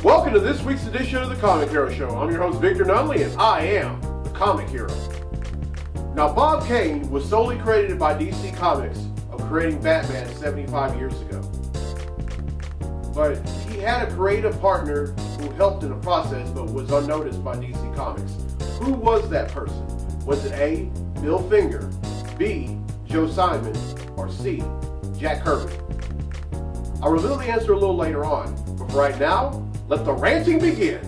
Welcome to this week's edition of the Comic Hero Show. I'm your host, Victor Nunley, and I am the Comic Hero. Now, Bob Kane was solely credited by DC Comics of creating Batman 75 years ago. But he had a creative partner who helped in the process but was unnoticed by DC Comics. Who was that person? Was it A, Bill Finger, B, Joe Simon, or C, Jack Kirby? I'll reveal the answer a little later on, but for right now, let the ranting begin.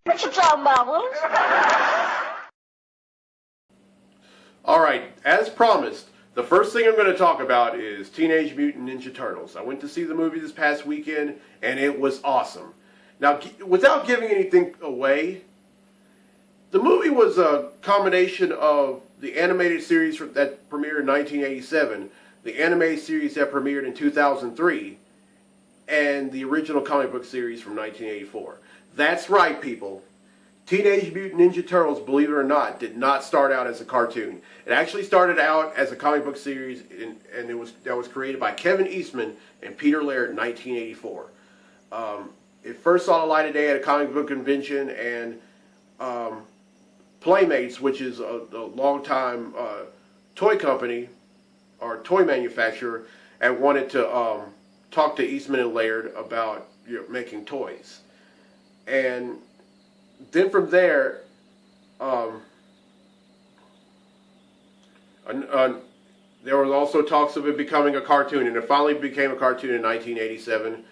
What you talking about, Willis? Alright, as promised, the first thing I'm going to talk about is Teenage Mutant Ninja Turtles. I went to see the movie this past weekend, and it was awesome. Now, without giving anything away, the movie was a combination of the animated series that premiered in 1987, the anime series that premiered in 2003, and the original comic book series from 1984. That's right, people. Teenage Mutant Ninja Turtles, believe it or not, did not start out as a cartoon. It actually started out as a comic book series, and that was created by Kevin Eastman and Peter Laird in 1984. It first saw the light of day at a comic book convention, and Playmates, which is a long-time toy company or toy manufacturer, and wanted to talk to Eastman and Laird about making toys. And then from there, there was also talks of it becoming a cartoon, and it finally became a cartoon in 1987,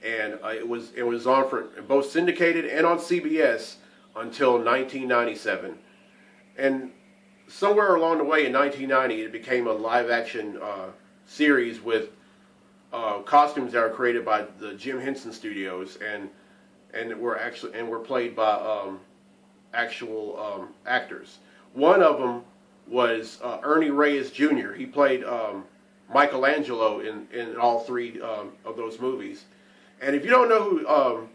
and it was on for both syndicated and on CBS until 1997. And somewhere along the way in 1990, it became a live-action series with costumes that were created by the Jim Henson Studios, and were played by actual actors. One of them was Ernie Reyes Jr. He played Michelangelo in all three of those movies. And if you don't know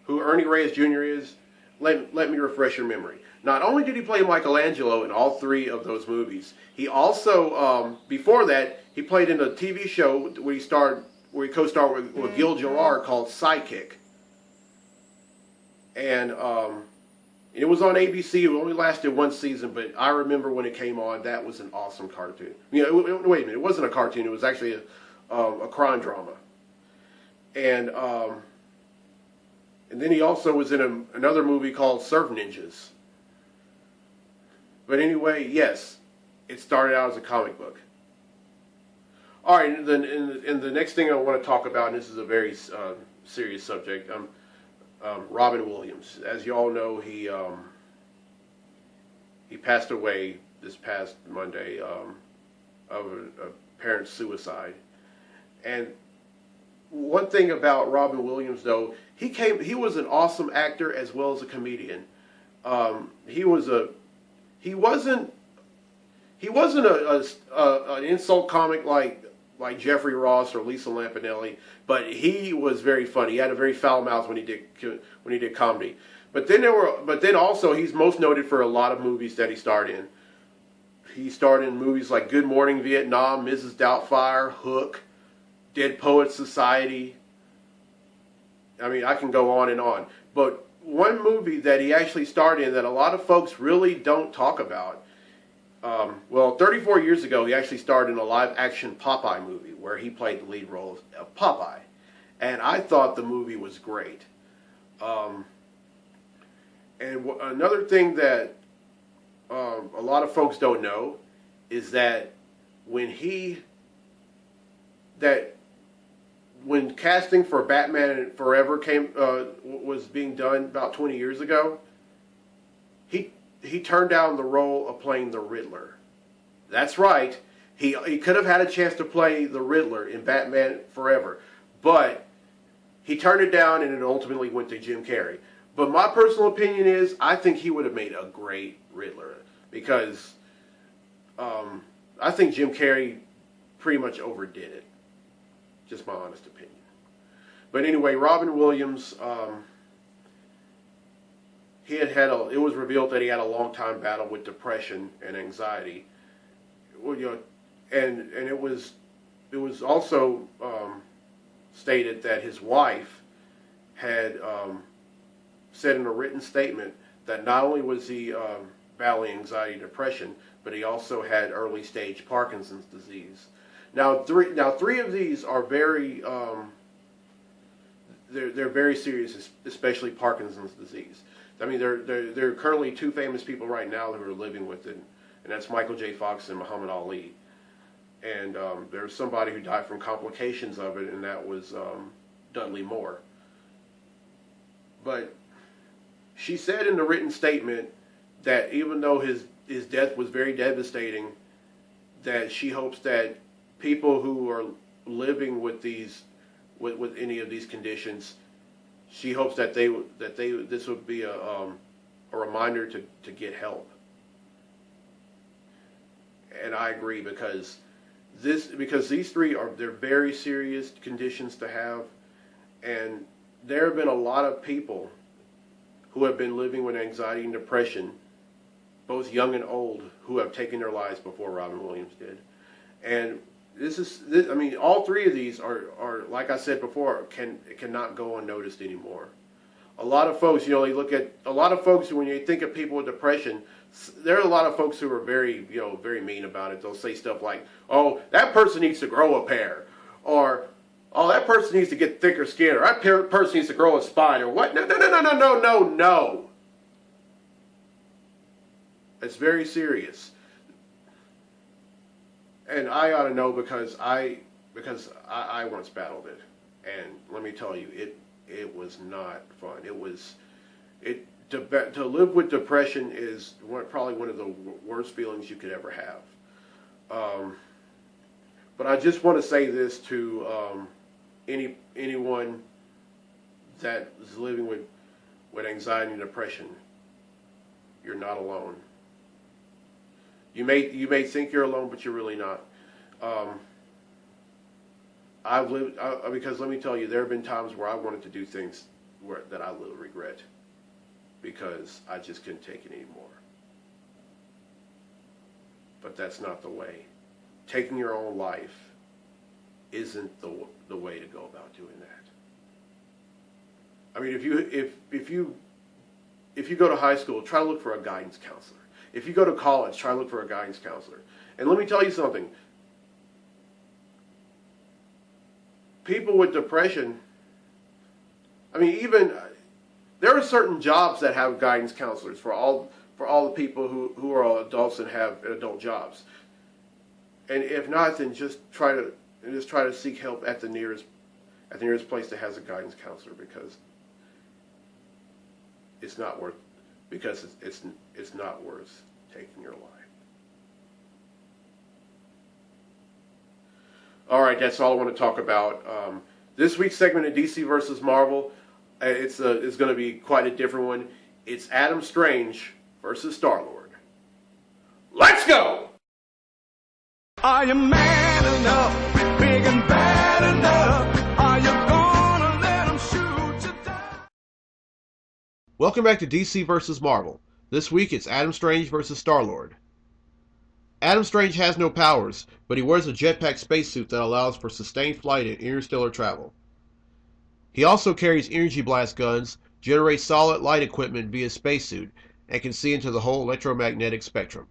who Ernie Reyes Jr. is, let me refresh your memory. Not only did he play Michelangelo in all three of those movies, he also, before that, he played in a TV show where he co-starred with Gil Gerard called Sidekick. And it was on ABC. It only lasted one season, but I remember when it came on, that was an awesome cartoon. Wait a minute, it wasn't a cartoon. It was actually a crime drama. And then he also was in another movie called Surf Ninjas. But anyway, yes, it started out as a comic book. All right, and the next thing I want to talk about, and this is a very serious subject, Robin Williams. As you all know, he passed away this past Monday of apparent suicide. And one thing about Robin Williams, though, he was an awesome actor as well as a comedian. He wasn't an insult comic like Jeffrey Ross or Lisa Lampanelli, but he was very funny. He had a very foul mouth when he did comedy. But then also he's most noted for a lot of movies that he starred in. He starred in movies like Good Morning Vietnam, Mrs. Doubtfire, Hook, Dead Poets Society. I mean, I can go on and on. But one movie that he actually starred in that a lot of folks really don't talk about, 34 years ago, he actually starred in a live-action Popeye movie where he played the lead role of Popeye. And I thought the movie was great. And another thing that a lot of folks don't know is that when casting for Batman Forever was being done about 20 years ago, he turned down the role of playing the Riddler. That's right. He could have had a chance to play the Riddler in Batman Forever, but he turned it down, and it ultimately went to Jim Carrey. But my personal opinion is, I think he would have made a great Riddler, because I think Jim Carrey pretty much overdid it. Just my honest opinion. But anyway, Robin Williams, it was revealed that he had a long time battle with depression and anxiety. Well, and it was also stated that his wife had said in a written statement that not only was he battling anxiety and depression, but he also had early stage Parkinson's disease. Now three of these are very they're very serious, especially Parkinson's disease. I mean, there are currently two famous people right now who are living with it, and that's Michael J. Fox and Muhammad Ali. And there's somebody who died from complications of it, and that was Dudley Moore. But she said in the written statement that even though his death was very devastating, that she hopes that people who are living with with any of these conditions, she hopes that this would be a reminder to get help. And I agree, because these three they're very serious conditions to have, and there have been a lot of people who have been living with anxiety and depression, both young and old, who have taken their lives before Robin Williams did. And I mean, all three of these are like I said before, cannot go unnoticed anymore. A lot of folks, you look at a lot of folks, when you think of people with depression, there are a lot of folks who are very mean about it. They'll say stuff like, "Oh, that person needs to grow a pair," or, "Oh, that person needs to get thicker skin," or, "That person needs to grow a spine," or what? No. It's very serious. And I ought to know, because I once battled it, and let me tell you, it was not fun. To live with depression is probably one of the worst feelings you could ever have. But I just want to say this to anyone that is living with anxiety and depression: you're not alone. You may think you're alone, but you're really not. I've lived because let me tell you, there have been times where I wanted to do things that I will regret, because I just couldn't take it anymore. But that's not the way. Taking your own life isn't the way to go about doing that. I mean, if you go to high school, try to look for a guidance counselor. If you go to college, try to look for a guidance counselor. And let me tell you something. People with depression, I mean, even there are certain jobs that have guidance counselors for all the people who are adults and have adult jobs. And if not, then just try to seek help at the nearest place that has a guidance counselor, because it's not worth taking your life. All right, that's all I want to talk about. This week's segment of DC versus Marvel, it's going to be quite a different one. It's Adam Strange versus Star-Lord. Let's go! Are you man enough, big and bad enough? Are you gonna let them shoot you down? Welcome back to DC vs. Marvel. This week it's Adam Strange vs. Star-Lord. Adam Strange has no powers, but he wears a jetpack spacesuit that allows for sustained flight and interstellar travel. He also carries energy blast guns, generates solid light equipment via spacesuit, and can see into the whole electromagnetic spectrum.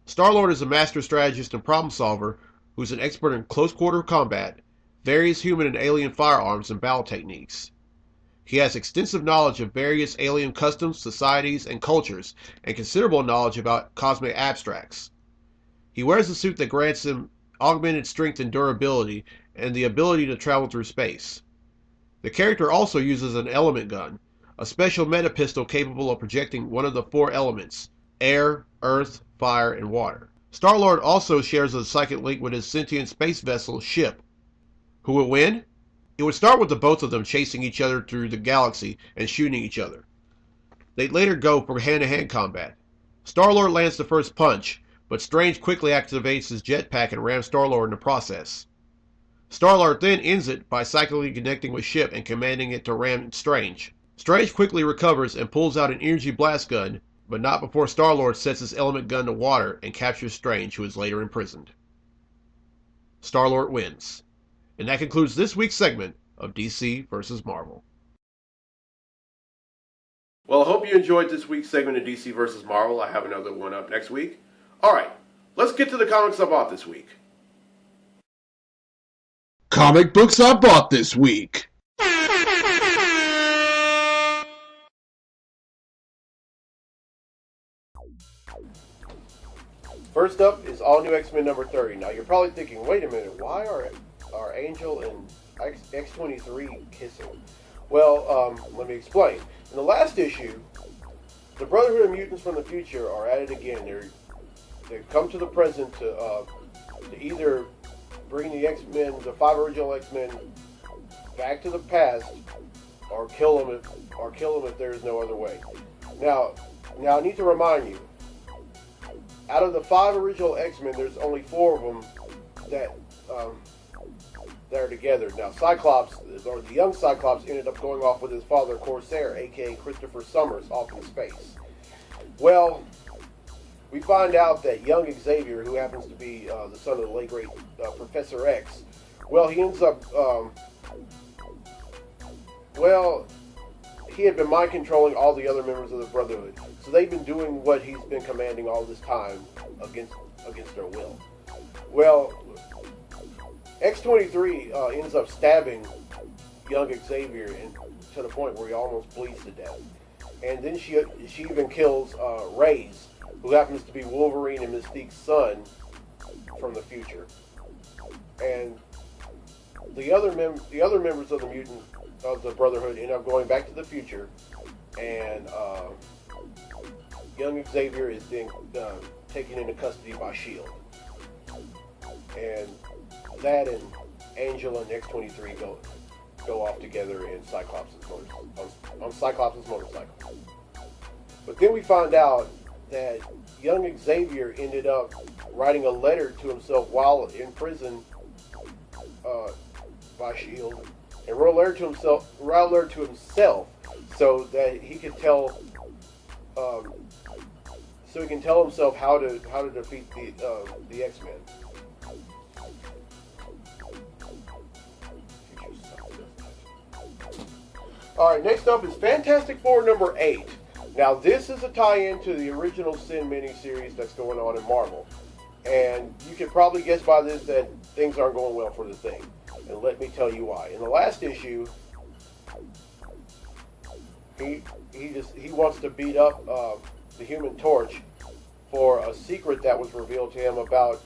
Star-Lord is a master strategist and problem solver who's an expert in close-quarter combat, various human and alien firearms and battle techniques. He has extensive knowledge of various alien customs, societies, and cultures, and considerable knowledge about cosmic abstracts. He wears a suit that grants him augmented strength and durability, and the ability to travel through space. The character also uses an element gun, a special meta pistol capable of projecting one of the four elements: air, earth, fire, and water. Star-Lord also shares a psychic link with his sentient space vessel, Ship. Who would win? It would start with the both of them chasing each other through the galaxy and shooting each other. They'd later go for hand-to-hand combat. Star-Lord lands the first punch, but Strange quickly activates his jetpack and rams Star-Lord in the process. Star-Lord then ends it by psychically connecting with Ship and commanding it to ram Strange. Strange quickly recovers and pulls out an energy blast gun, but not before Star-Lord sets his element gun to water and captures Strange, who is later imprisoned. Star-Lord wins. And that concludes this week's segment of DC vs. Marvel. Well, I hope you enjoyed this week's segment of DC vs. Marvel. I have another one up next week. Alright, let's get to the comics I bought this week. Comic books I bought this week. First up is All New X-Men number 30. Now, you're probably thinking, wait a minute, why are Angel and X-23 kissing? Well, let me explain. In the last issue, the Brotherhood of Mutants from the future are at it again. They've come to the present to either bring the X-Men, the 5 original X-Men, back to the past, or kill them if there is no other way. Now I need to remind you, out of the 5 original X-Men, there's only 4 of them that are together. Now, Cyclops, or the young Cyclops, ended up going off with his father, Corsair, aka Christopher Summers, off in space. Well, we find out that young Xavier, who happens to be the son of the late great Professor X, well, he ends up, he had been mind controlling all the other members of the Brotherhood. So they've been doing what he's been commanding all this time against their will. Well, X-23 ends up stabbing young Xavier to the point where he almost bleeds to death. And then she even kills Reyes, who happens to be Wolverine and Mystique's son from the future. And the other members of the Brotherhood end up going back to the future, and young Xavier is then taken into custody by S.H.I.E.L.D. And that and Angel and X-23 go off together in Cyclops' on Cyclops' motorcycle. But then we find out that young Xavier ended up writing a letter to himself while in prison by S.H.I.E.L.D. and wrote a letter to himself so that he could tell himself how to defeat the X-Men. Alright, next up is Fantastic Four number 8. Now, this is a tie-in to the original Sin miniseries that's going on in Marvel. And you can probably guess by this that things aren't going well for the Thing. And let me tell you why. In the last issue, he wants to beat up the Human Torch for a secret that was revealed to him about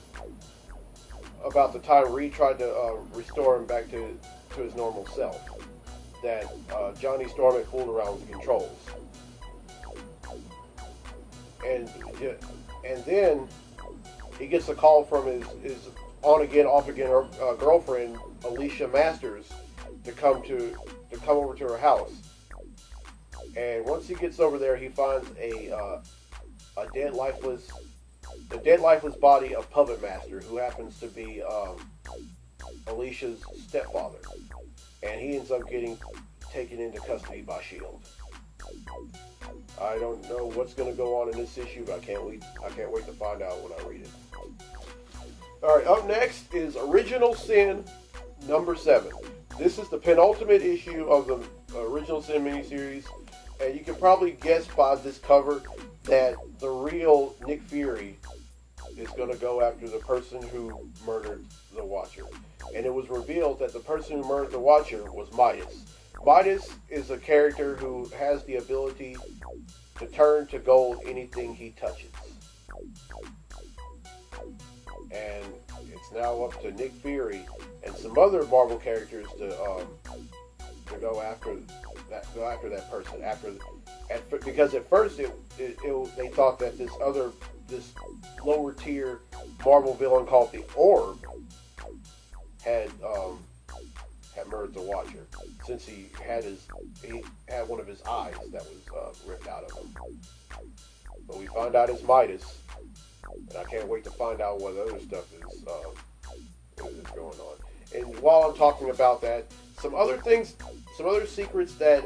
the time Reed tried to restore him back to his normal self. That Johnny Storm had fooled around with the controls. And then he gets a call from his on again, off again girlfriend, Alicia Masters, to come over to her house. And once he gets over there, he finds the dead lifeless body of Puppet Master, who happens to be Alicia's stepfather. And he ends up getting taken into custody by S.H.I.E.L.D. I don't know what's going to go on in this issue, but I can't wait to find out when I read it. Alright, up next is Original Sin number 7. This is the penultimate issue of the Original Sin miniseries, and you can probably guess by this cover that the real Nick Fury is going to go after the person who murdered the Watcher. And it was revealed that the person who murdered the Watcher was Midas. Midas is a character who has the ability to turn to gold anything he touches. And it's now up to Nick Fury and some other Marvel characters to go after that person. Because at first they thought that this lower tier Marvel villain called the Orb had murdered the Watcher, since he had one of his eyes that was ripped out of him. But we find out it's Midas, and I can't wait to find out what other stuff is going on. And while I'm talking about that, some other secrets that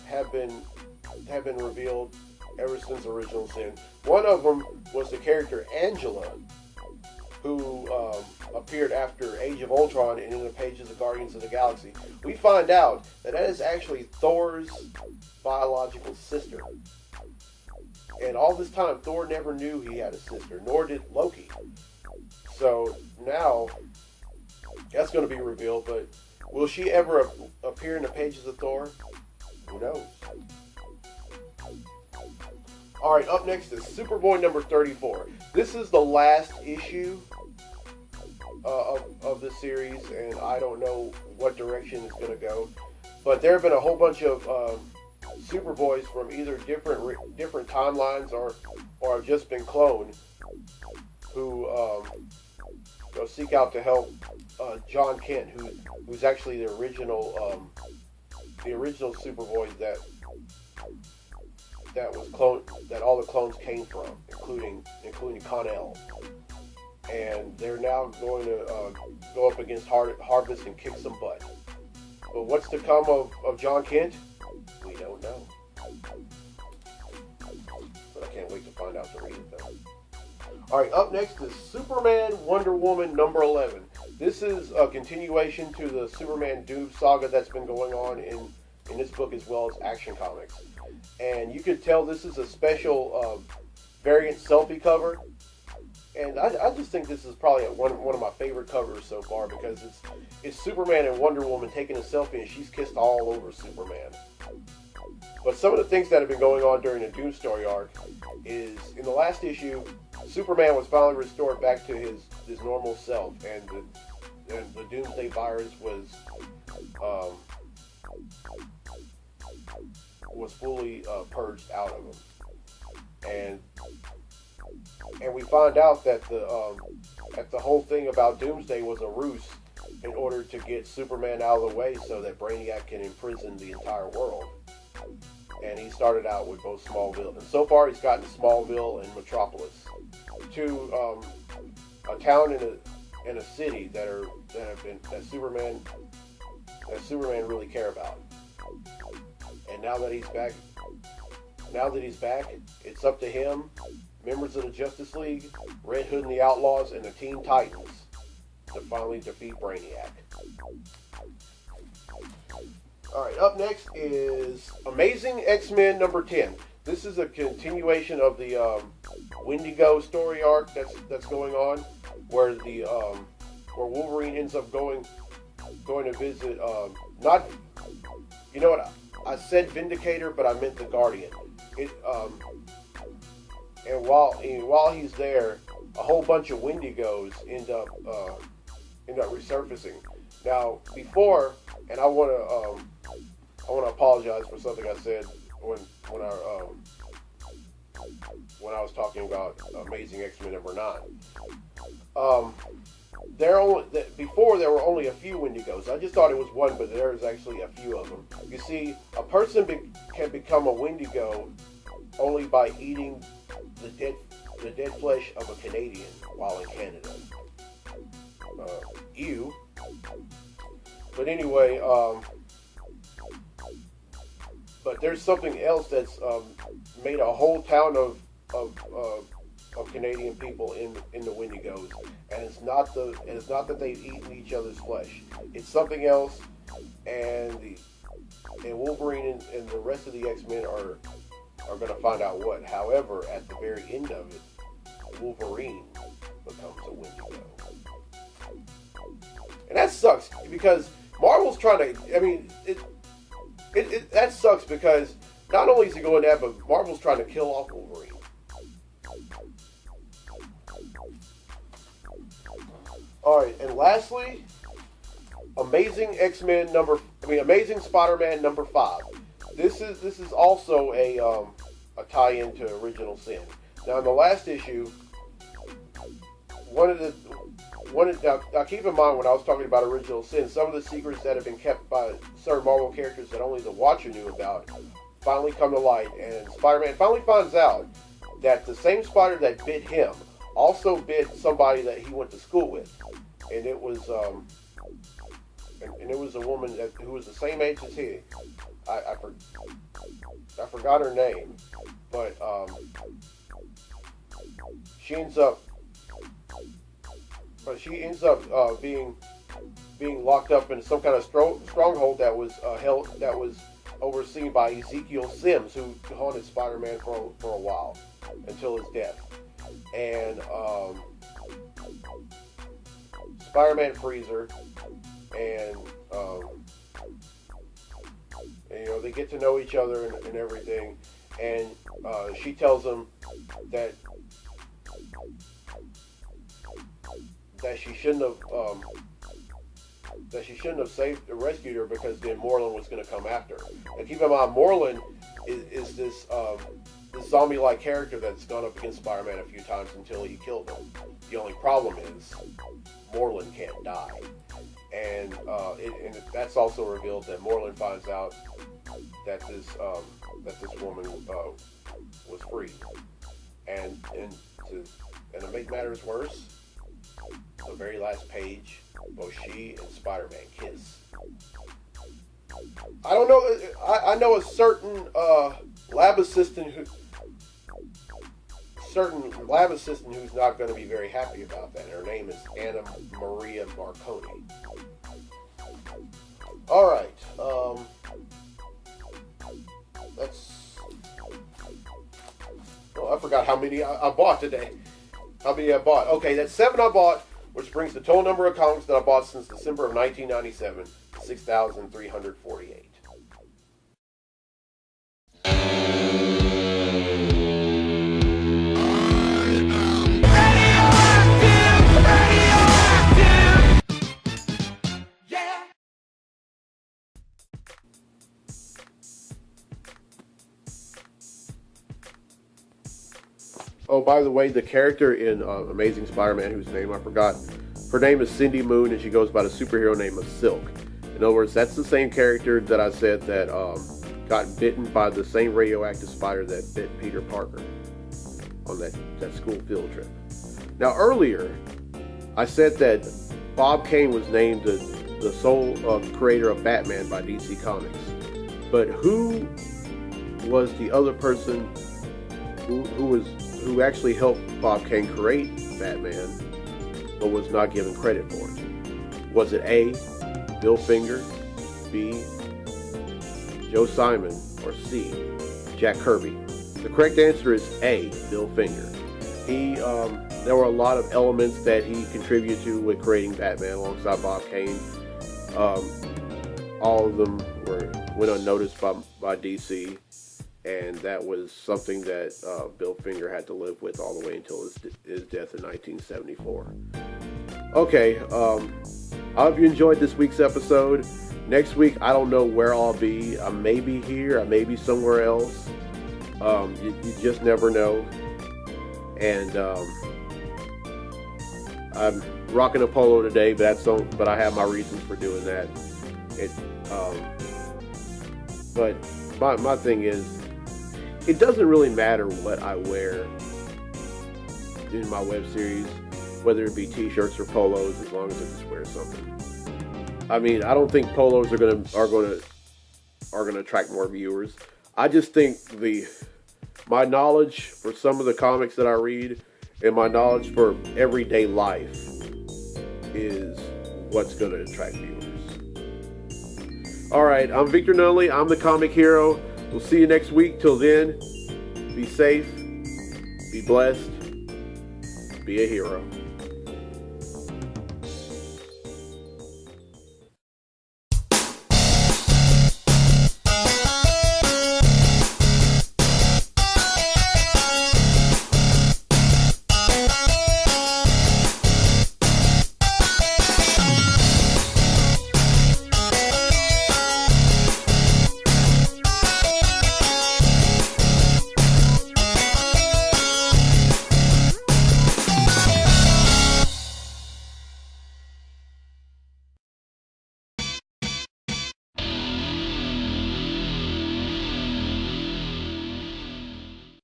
have been revealed ever since Original Sin. One of them was the character Angela, who appeared after Age of Ultron and in the pages of Guardians of the Galaxy. We find out that is actually Thor's biological sister. And all this time, Thor never knew he had a sister, nor did Loki. So now, that's going to be revealed, but will she ever appear in the pages of Thor? Who knows? Alright, up next is Superboy number 34. This is the last issue of the series, and I don't know what direction it's going to go. But there have been a whole bunch of Superboys from either different timelines or have just been cloned who seek out to help John Kent, who's actually the original Superboy that was cloned, that all the clones came from, including Con-El. And they're now going to go up against Harvest and kick some butt. But what's to come of John Kent? We don't know. But I can't wait to find out to read it though. Alright, up next is Superman Wonder Woman number 11. This is a continuation to the Superman Doom saga that's been going on in this book, as well as Action Comics. And you could tell this is a special variant selfie cover. And I just think this is probably one of my favorite covers so far, because it's Superman and Wonder Woman taking a selfie, and she's kissed all over Superman. But some of the things that have been going on during the Doom Story arc is, in the last issue, Superman was finally restored back to his normal self, and the Doomsday virus was fully purged out of him. And we find out that the whole thing about Doomsday was a ruse in order to get Superman out of the way so that Brainiac can imprison the entire world. And he started out with both Smallville, and so far he's gotten Smallville and Metropolis, two a town and a city that Superman really care about. And now that he's back, it's up to him, members of the Justice League, Red Hood and the Outlaws, and the Teen Titans to finally defeat Brainiac. Alright, up next is Amazing X-Men number 10. This is a continuation of the Wendigo story arc that's going on, where where Wolverine ends up going to visit I said Vindicator, but I meant the Guardian. And while he's there, a whole bunch of Wendigos end up resurfacing. Now, before, and I want to apologize for something I said when I was talking about Amazing X-Men number 9. Before there were only a few Wendigos. I just thought it was one, but there's actually a few of them. You see, a person can become a Wendigo only by eating the dead flesh of a Canadian while in Canada. Ew. But anyway, but there's something else that's made a whole town of Canadian people in the Wendigos, and it's not that they've eaten each other's flesh. It's something else, and Wolverine and the rest of the X-Men are going to find out what. However, at the very end of it, Wolverine becomes a Wendigo, and that sucks because Marvel's trying to. I mean, that sucks because not only is he going that, but Marvel's trying to kill off Wolverine. Alright, and lastly, Amazing Spider-Man number 5. This is also a tie-in to Original Sin. Now in the last issue, now keep in mind when I was talking about Original Sin, some of the secrets that have been kept by certain Marvel characters that only the Watcher knew about finally come to light, and Spider-Man finally finds out that the same spider that bit him also bit somebody that he went to school with, and it was and it was a woman who was the same age as he. I forgot her name, but she ends up being locked up in some kind of stronghold that was overseen by Ezekiel Sims, who haunted Spider-Man for a while until his death. And Spider-Man frees her, and they get to know each other and everything. And she tells him that she shouldn't have saved or rescued her, because then Morlun was going to come after her. And keep in mind, Morlun is this zombie-like character that's gone up against Spider-Man a few times until he killed him. The only problem is Morlun can't die, and that's also revealed that Morlun finds out that this woman was free, and to make matters worse, the very last page, both she and Spider-Man kiss. I don't know. I know a certain lab assistant who's not going to be very happy about that. Her name is Anna Maria Marconi. All right. I forgot how many I bought today. How many I bought? Okay, that's 7 I bought, which brings the total number of comics that I bought since December of 1997 to 6,348. Oh, by the way, the character in Amazing Spider-Man, whose name I forgot, her name is Cindy Moon, and she goes by the superhero name of Silk. In other words, that's the same character that I said that got bitten by the same radioactive spider that bit Peter Parker on that school field trip. Now, earlier, I said that Bob Kane was named the sole creator of Batman by DC Comics. But who was the other person who actually helped Bob Kane create Batman, but was not given credit for it? Was it A, Bill Finger, B, Joe Simon, or C, Jack Kirby? The correct answer is A, Bill Finger. There were a lot of elements that he contributed to with creating Batman alongside Bob Kane. All of them went unnoticed by DC. And that was something that Bill Finger had to live with all the way until his death in 1974. Okay, I hope you enjoyed this week's episode. Next week, I don't know where I'll be. I may be here. I may be somewhere else. You just never know. And I'm rocking a polo today, but I have my reasons for doing that. But my thing is, it doesn't really matter what I wear in my web series, whether it be t-shirts or polos, as long as I just wear something. I mean, I don't think polos are gonna attract more viewers. I just think my knowledge for some of the comics that I read and my knowledge for everyday life is what's gonna attract viewers. All right, I'm Victor Nunley. I'm the Comic Hero. We'll see you next week. Till then, be safe, be blessed, be a hero.